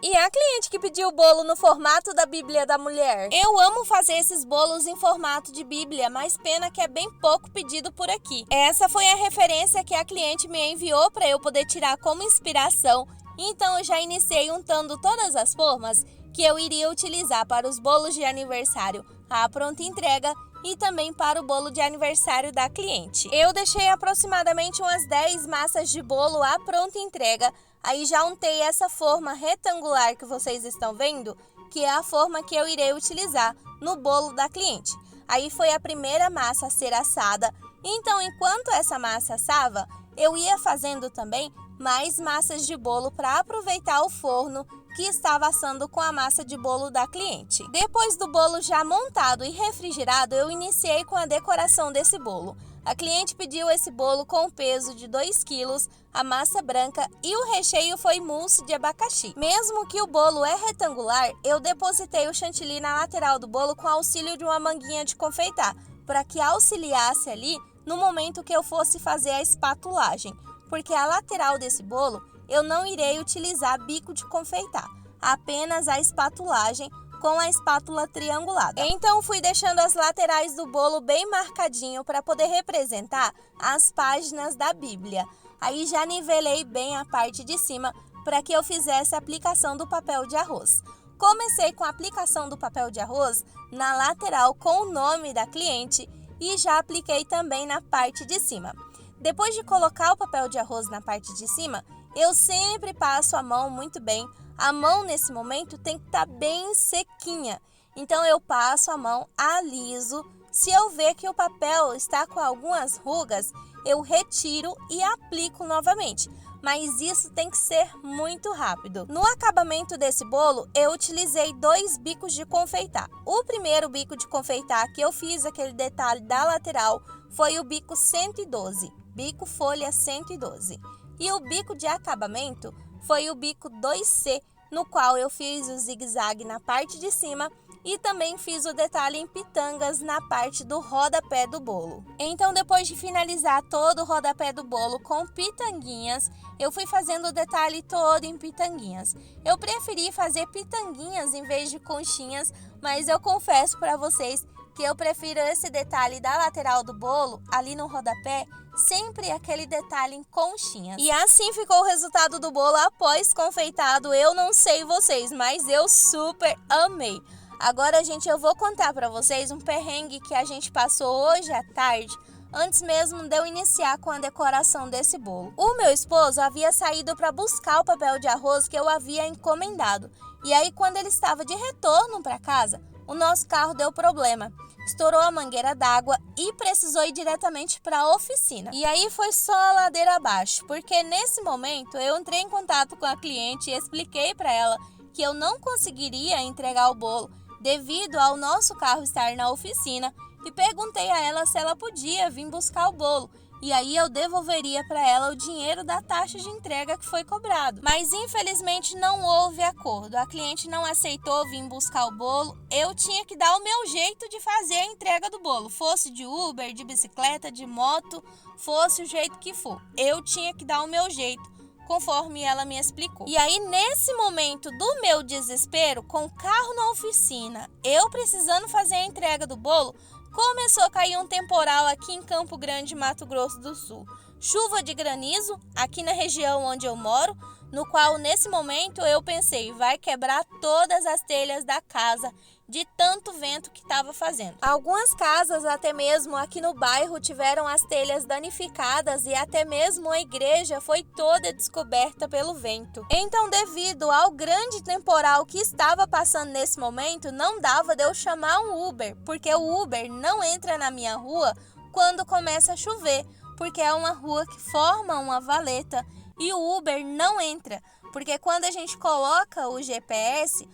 E a cliente que pediu o bolo no formato da Bíblia da Mulher? Eu amo fazer esses bolos em formato de Bíblia, mas pena que é bem pouco pedido por aqui. Essa foi a referência que a cliente me enviou para eu poder tirar como inspiração. Então eu já iniciei untando todas as formas que eu iria utilizar para os bolos de aniversário à pronta entrega e também para o bolo de aniversário da cliente. Eu deixei aproximadamente umas 10 massas de bolo à pronta entrega. Aí já untei essa forma retangular que vocês estão vendo, que é a forma que eu irei utilizar no bolo da cliente. Aí foi a primeira massa a ser assada. Então, enquanto essa massa assava, eu ia fazendo também mais massas de bolo para aproveitar o forno que estava assando com a massa de bolo da cliente. Depois do bolo já montado e refrigerado, eu iniciei com a decoração desse bolo. A cliente pediu esse bolo com peso de 2 quilos, a massa branca e o recheio foi mousse de abacaxi. Mesmo que o bolo é retangular, eu depositei o chantilly na lateral do bolo com auxílio de uma manguinha de confeitar, para que auxiliasse ali no momento que eu fosse fazer a espatulagem, porque a lateral desse bolo eu não irei utilizar bico de confeitar, apenas a espatulagem com a espátula triangulada. Então fui deixando as laterais do bolo bem marcadinho para poder representar as páginas da Bíblia. Aí já nivelei bem a parte de cima para que eu fizesse a aplicação do papel de arroz. Comecei com a aplicação do papel de arroz na lateral com o nome da cliente e já apliquei também na parte de cima. Depois de colocar o papel de arroz na parte de cima, eu sempre passo a mão muito bem. A mão nesse momento tem que estar bem sequinha. Então eu passo a mão, aliso. Se eu ver que o papel está com algumas rugas, eu retiro e aplico novamente. Mas isso tem que ser muito rápido. No acabamento desse bolo, eu utilizei 2 bicos de confeitar. O primeiro bico de confeitar que eu fiz aquele detalhe da lateral foi o bico 112, bico folha 112. E o bico de acabamento foi o bico 2C, no qual eu fiz o zigue-zague na parte de cima e também fiz o detalhe em pitangas na parte do rodapé do bolo. Então, depois de finalizar todo o rodapé do bolo com pitanguinhas, eu fui fazendo o detalhe todo em pitanguinhas. Eu preferi fazer pitanguinhas em vez de conchinhas, mas eu confesso para vocês que eu prefiro esse detalhe da lateral do bolo, ali no rodapé, sempre aquele detalhe em conchinhas. E assim ficou o resultado do bolo após confeitado. Eu não sei vocês, mas eu super amei. Agora, gente, eu vou contar para vocês um perrengue que a gente passou hoje à tarde, antes mesmo de eu iniciar com a decoração desse bolo. O meu esposo havia saído para buscar o papel de arroz que eu havia encomendado. E aí, quando ele estava de retorno para casa, o nosso carro deu problema. Estourou a mangueira d'água e precisou ir diretamente para a oficina. E aí foi só a ladeira abaixo, porque nesse momento eu entrei em contato com a cliente e expliquei para ela que eu não conseguiria entregar o bolo devido ao nosso carro estar na oficina e perguntei a ela se ela podia vir buscar o bolo. E aí eu devolveria para ela o dinheiro da taxa de entrega que foi cobrado. Mas infelizmente não houve acordo. A cliente não aceitou vir buscar o bolo. Eu tinha que dar o meu jeito de fazer a entrega do bolo. Fosse de Uber, de bicicleta, de moto, fosse o jeito que for. Eu tinha que dar o meu jeito, conforme ela me explicou. E aí, nesse momento do meu desespero, com o carro na oficina, eu precisando fazer a entrega do bolo, começou a cair um temporal aqui em Campo Grande, Mato Grosso do Sul. Chuva de granizo aqui na região onde eu moro, no qual nesse momento eu pensei, vai quebrar todas as telhas da casa de tanto vento que estava fazendo. Algumas casas, até mesmo aqui no bairro, tiveram as telhas danificadas e até mesmo a igreja foi toda descoberta pelo vento. Então, devido ao grande temporal que estava passando nesse momento, não dava de eu chamar um Uber, porque o Uber não entra na minha rua quando começa a chover, porque é uma rua que forma uma valeta e o Uber não entra, porque quando a gente coloca o GPS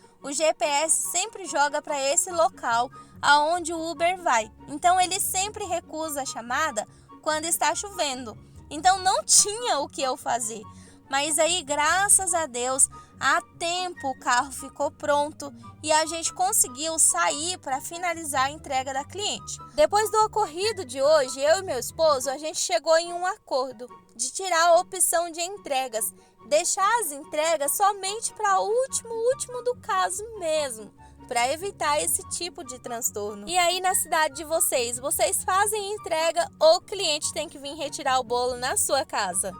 sempre joga para esse local aonde o Uber vai. Então ele sempre recusa a chamada quando está chovendo. Então não tinha o que eu fazer. Mas aí, graças a Deus, a tempo o carro ficou pronto e a gente conseguiu sair para finalizar a entrega da cliente. Depois do ocorrido de hoje, eu e meu esposo, a gente chegou em um acordo de tirar a opção de entregas deixar as entregas somente para o último do caso mesmo, para evitar esse tipo de transtorno. E aí na cidade de vocês fazem entrega ou o cliente tem que vir retirar o bolo na sua casa?